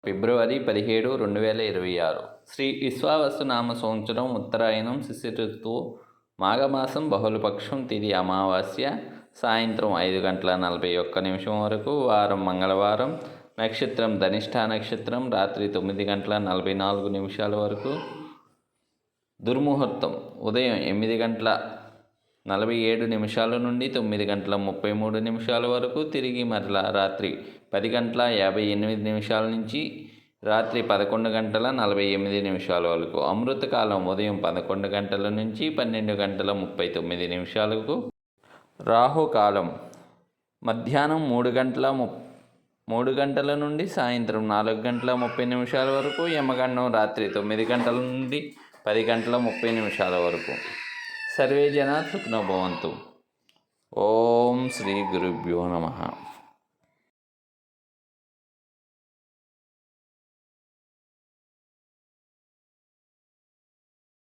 ఫిబ్రవరి 17, 2026 శ్రీ విశ్వావసు నామ సంవత్సరం ఉత్తరాయణం శిశిర ఋతువు మాఘమాసం బహుళపక్షం తిథి అమావాస్య సాయంత్రం 5:41 వరకు వారం మంగళవారం నక్షత్రం ధనిష్ఠ నక్షత్రం రాత్రి 9:44 వరకు దుర్ముహూర్తం ఉదయం 8:47 నుండి 9:33 వరకు తిరిగి మరలా రాత్రి 10:58 నుంచి రాత్రి 11:48 వరకు అమృతకాలం ఉదయం 11 గంటల నుంచి 12:39 రాహుకాలం మధ్యాహ్నం 3 గంటల నుండి సాయంత్రం 4:30 వరకు యమగండం రాత్రి 9 గంటల నుండి 10:30 వరకు సర్వే జనా సుఖినో భవంతు. ఓం శ్రీ గురుభ్యో నమః.